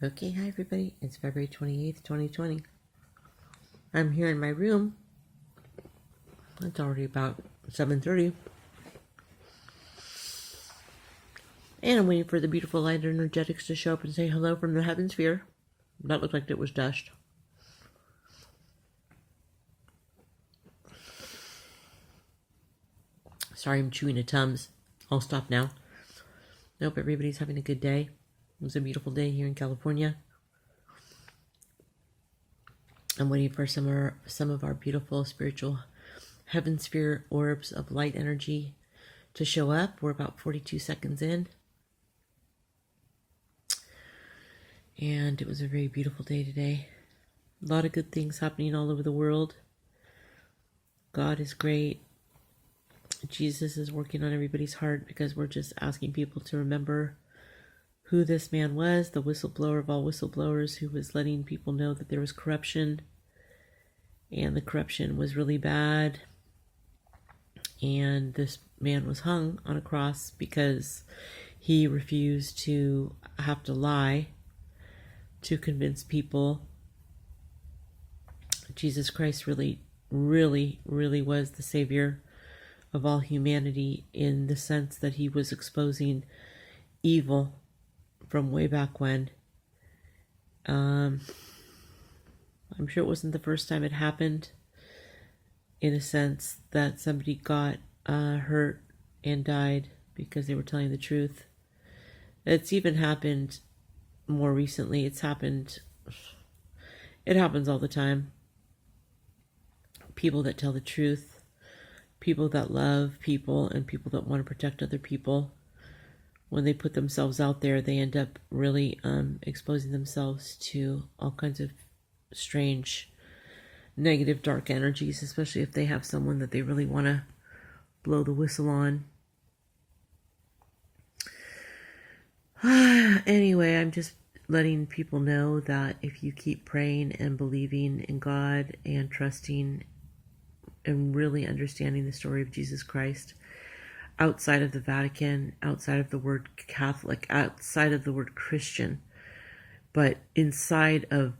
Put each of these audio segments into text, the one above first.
Okay, hi everybody. It's February 28th, 2020. I'm here in my room. It's already about 7:30. And I'm waiting for the beautiful light energetics to show up and say hello from the heaven sphere. That looked like it was dust. Sorry, I'm chewing a Tums. I'll stop now. I hope everybody's having a good day. It was a beautiful day here in California. I'm waiting for some of our beautiful spiritual heaven sphere orbs of light energy to show up. We're about 42 seconds in. And it was a very beautiful day today. A lot of good things happening all over the world. God is great. Jesus is working on everybody's heart because we're just asking people to remember who this man was, the whistleblower of all whistleblowers, who was letting people know that there was corruption, and the corruption was really bad. And this man was hung on a cross because he refused to have to lie to convince people Jesus Christ really was the Savior of all humanity, in the sense that he was exposing evil from way back when. I'm sure it wasn't the first time it happened, in a sense that somebody got hurt and died because they were telling the truth. It's even happened more recently. It happens all the time. People that tell the truth, people that love people, and people that want to protect other people, when they put themselves out there, they end up really exposing themselves to all kinds of strange, negative, dark energies, especially if they have someone that they really want to blow the whistle on. Anyway, I'm just letting people know that if you keep praying and believing in God and trusting and really understanding the story of Jesus Christ, outside of the Vatican, outside of the word Catholic, outside of the word Christian, but inside of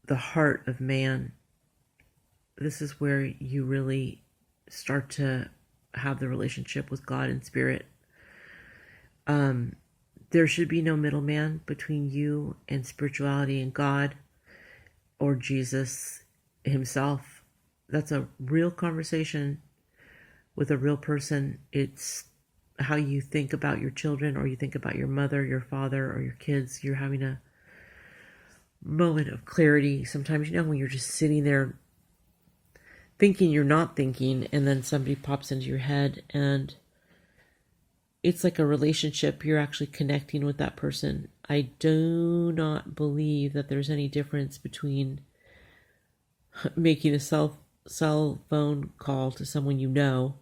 the heart of man, this is where you really start to have the relationship with God and Spirit. There should be no middleman between you and spirituality and God or Jesus himself. That's a real conversation with a real person. It's how you think about your children, or you think about your mother, your father, or your kids. You're having a moment of clarity. Sometimes, when you're just sitting there thinking you're not thinking, and then somebody pops into your head, and it's like a relationship. You're actually connecting with that person. I do not believe that there's any difference between making a cell phone call to someone you know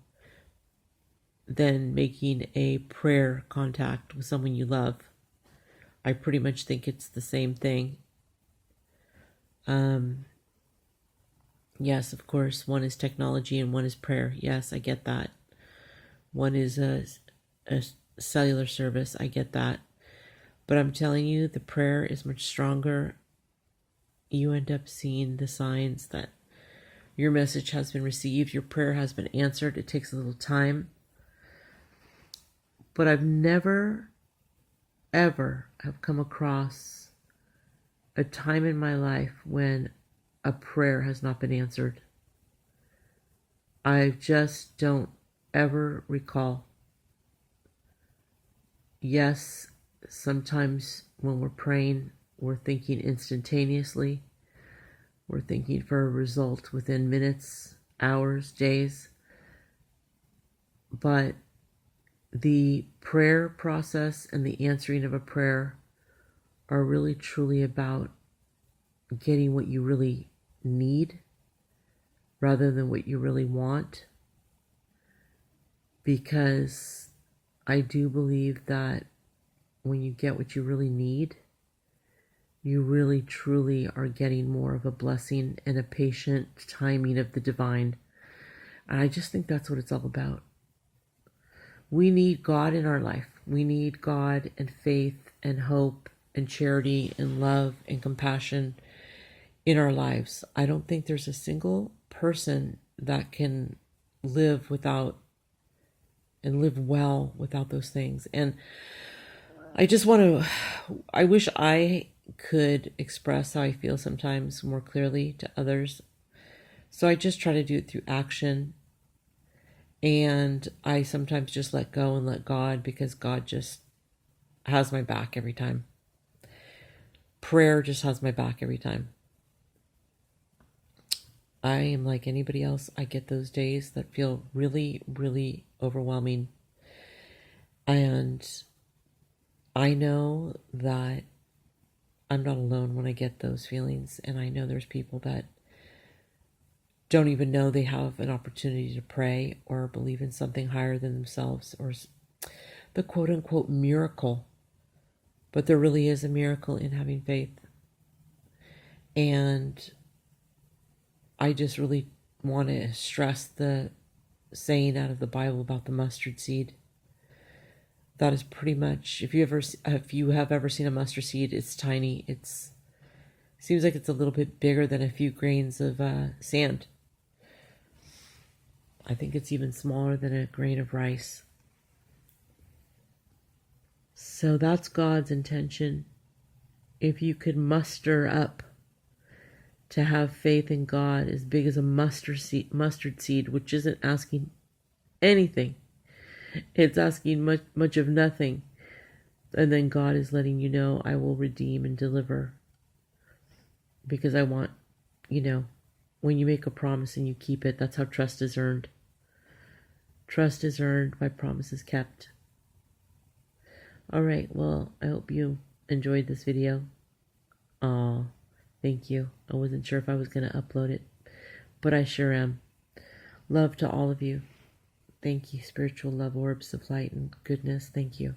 than making a prayer contact with someone you love. I pretty much think it's the same thing. Yes, of course, one is technology and one is prayer. Yes, I get that. One is a cellular service. I get that. But I'm telling you, the prayer is much stronger. You end up seeing the signs that your message has been received, your prayer has been answered. It takes a little time. But I've never, ever have come across a time in my life when a prayer has not been answered. I just don't ever recall. Yes, sometimes when we're praying, we're thinking instantaneously. We're thinking for a result within minutes, hours, days. But the prayer process and the answering of a prayer are really truly about getting what you really need rather than what you really want. Because I do believe that when you get what you really need, you really truly are getting more of a blessing and a patient timing of the divine. And I just think that's what it's all about. We need God in our life. We need God and faith and hope and charity and love and compassion in our lives. I don't think there's a single person that can live without and live well without those things. And I wish I could express how I feel sometimes more clearly to others. So I just try to do it through action. And I sometimes just let go and let God, because God just has my back every time. Prayer just has my back every time. I am like anybody else. I get those days that feel really, really overwhelming. And I know that I'm not alone when I get those feelings. And I know there's people that don't even know they have an opportunity to pray or believe in something higher than themselves, or the quote unquote miracle. But there really is a miracle in having faith. And I just really want to stress the saying out of the Bible about the mustard seed. That is pretty much, if you have ever seen a mustard seed, it's tiny. Seems like it's a little bit bigger than a few grains of sand. I think it's even smaller than a grain of rice. So that's God's intention. If you could muster up to have faith in God as big as a mustard seed, which isn't asking anything. It's asking much of nothing. And then God is letting you know, I will redeem and deliver. Because I want, when you make a promise and you keep it, that's how trust is earned. Trust is earned by promises kept. All right, well, I hope you enjoyed this video. Thank you. I wasn't sure if I was going to upload it, but I sure am. Love to all of you. Thank you, spiritual love orbs of light and goodness. Thank you.